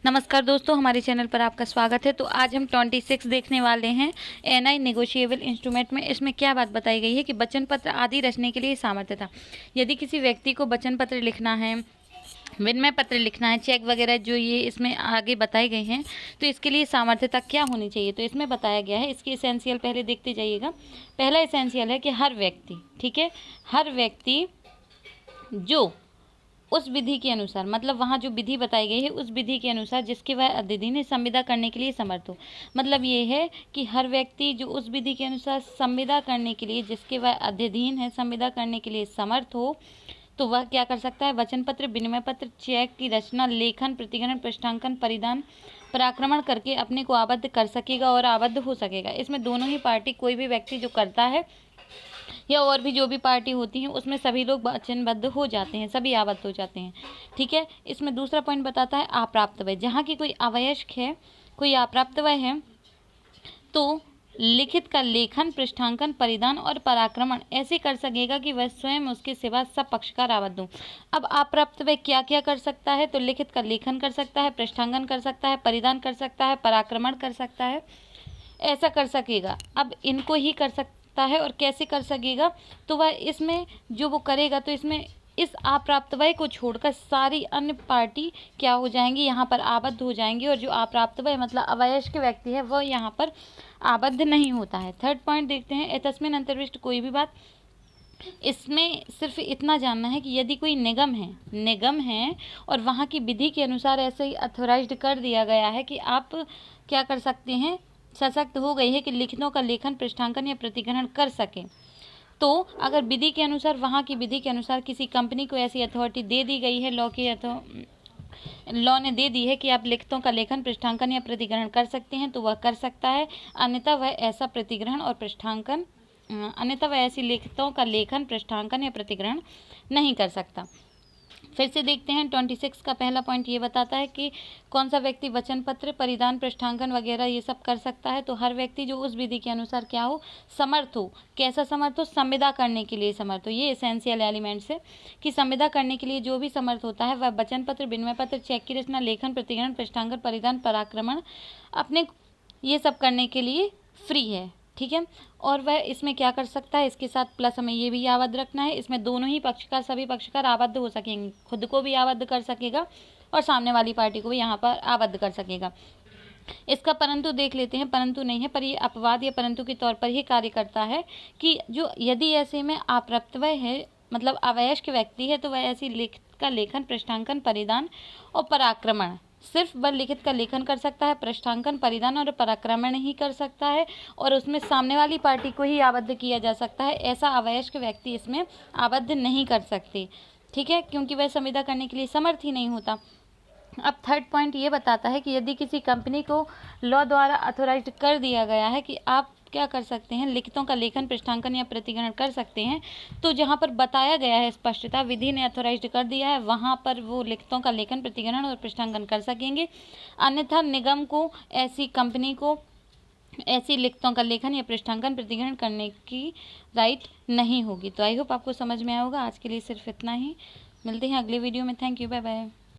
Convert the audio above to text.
नमस्कार दोस्तों, हमारे चैनल पर आपका स्वागत है। तो आज हम 26 देखने वाले हैं एनआई नेगोशिएबल इंस्ट्रूमेंट में। इसमें क्या बात बताई गई है कि वचन पत्र आदि रचने के लिए सामर्थ्य था। यदि किसी व्यक्ति को वचन पत्र लिखना है, विनिमय पत्र लिखना है, चेक वगैरह जो ये इसमें आगे बताए गए हैं, तो इसके लिए सामर्थ्यता क्या होनी चाहिए। तो इसमें बताया गया है, इसकी एसेंशियल पहले देखते जाइएगा। पहला एसेंशियल है कि हर व्यक्ति, ठीक है, हर व्यक्ति जो उस विधि के अनुसार, मतलब वहाँ जो विधि बताई गई है उस विधि के अनुसार जिसके वह अध्ययन है संविदा करने के लिए समर्थ हो। मतलब ये है कि हर व्यक्ति जो उस विधि के अनुसार संविदा करने के लिए, जिसके वह अध्ययन है संविदा करने के लिए समर्थ हो, तो वह क्या कर सकता है, वचन पत्र, विनिमय पत्र, चेक की रचना, लेखन, प्रतिग्रहण, पृष्ठांकन, परिधान, पराक्रमण करके अपने को आबद्ध कर सकेगा और आबद्ध हो सकेगा। इसमें दोनों ही पार्टी, कोई भी व्यक्ति जो करता है या और भी जो भी पार्टी होती हैं, उसमें सभी लोग वचनबद्ध हो जाते हैं, सभी आबद्ध हो जाते हैं। ठीक है। इसमें दूसरा पॉइंट बताता है अप्राप्त वय। जहाँ की कोई अवयस्क है, कोई अप्राप्त वय है, तो लिखित का लेखन, पृष्ठांकन, परिधान और पराक्रमण ऐसे कर सकेगा कि वह स्वयं उसके सिवा सब पक्षकार आबद्ध हों। अब अप्राप्त वय क्या क्या कर सकता है, तो लिखित का लेखन कर सकता है, पृष्ठांकन कर सकता है, परिधान कर सकता है, पराक्रमण कर सकता है, ऐसा कर सकेगा। अब इनको ही कर सकता है और कैसे कर सकेगा, तो वह इसमें जो वो करेगा, तो इसमें इस अप्राप्त वय को छोड़कर सारी अन्य पार्टी क्या हो जाएंगी, यहाँ पर आबद्ध हो जाएंगी, और जो अप्राप्त वय मतलब अवयस्क व्यक्ति है वह यहाँ पर आबद्ध नहीं होता है। थर्ड पॉइंट देखते हैं, एतस्मिन् अंतर्विष्ट कोई भी बात। इसमें सिर्फ इतना जानना है कि यदि कोई निगम है और वहाँ की विधि के अनुसार ऐसे ही अथोराइज्ड कर दिया गया है कि आप क्या कर सकते हैं, सशक्त हो गई है कि लिखितों का लेखन, पृष्ठांकन या प्रतिग्रहण कर सकें, तो अगर विधि के अनुसार, वहाँ की विधि के अनुसार किसी कंपनी को ऐसी अथॉरिटी दे दी गई है, लॉ ने दे दी है कि आप लिखितों का लेखन, पृष्ठांकन या प्रतिग्रहण कर सकते हैं, तो वह कर सकता है। अन्यथा वह ऐसा प्रतिग्रहण और पृष्ठांकन अन्यथा वह ऐसी लिखितों का लेखन, पृष्ठांकन या प्रतिग्रहण नहीं कर सकता। फिर से देखते हैं 26 का पहला पॉइंट ये बताता है कि कौन सा व्यक्ति वचन पत्र, परिधान, पृष्ठांकन वगैरह ये सब कर सकता है। तो हर व्यक्ति जो उस विधि के अनुसार क्या हो, समर्थ हो। कैसा समर्थ हो, संविदा करने के लिए समर्थ हो। ये एसेंशियल एलिमेंट्स है कि संविदा करने के लिए जो भी समर्थ होता है वह वचन पत्र, विनिमय पत्र, चेक की रचना, लेखन, प्रतिग्रहण, पृष्ठांकन, परिधान, पराक्रमण अपने ये सब करने के लिए फ्री है। ठीक है। और वह इसमें क्या कर सकता है, इसके साथ प्लस हमें ये भी आबद्ध रखना है, इसमें दोनों ही पक्षकार, सभी पक्षकार आबद्ध हो सकेंगे। खुद को भी आबद्ध कर सकेगा और सामने वाली पार्टी को भी यहाँ पर आबद्ध कर सकेगा। इसका परंतु देख लेते हैं, परंतु नहीं है, पर ये अपवाद या परंतु के तौर पर ही कार्य करता है कि जो यदि ऐसे में अप्राप्तवय है, मतलब अवयस्क व्यक्ति है, तो वह ऐसी लिखित का लेखन, पृष्ठांकन, परिधान और पराक्रमण, सिर्फ वह लिखित का लेखन कर सकता है, पृष्ठांकन, परिधान और पराक्रमण ही कर सकता है, और उसमें सामने वाली पार्टी को ही आबद्ध किया जा सकता है। ऐसा अवयस्क व्यक्ति इसमें आबद्ध नहीं कर सकते। ठीक है, क्योंकि वह संविदा करने के लिए समर्थ ही नहीं होता। अब थर्ड पॉइंट ये बताता है कि यदि किसी कंपनी को लॉ द्वारा अथोराइज्ड कर दिया गया है कि आप क्या कर सकते हैं, लिखितों का लेखन, पृष्ठांकन या प्रतिग्रहण कर सकते हैं, तो जहाँ पर बताया गया है स्पष्टता, विधि ने अथोराइज्ड कर दिया है, वहाँ पर वो लिखितों का लेखन, प्रतिग्रहण और पृष्ठांकन कर सकेंगे। अन्यथा निगम को, ऐसी कंपनी को ऐसी लिखितों का लेखन या पृष्ठांकन, प्रतिग्रहण करने की राइट नहीं होगी। तो आई होप आपको समझ में आया होगा। आज के लिए सिर्फ इतना ही, मिलते हैं अगले वीडियो में। Thank you, bye bye.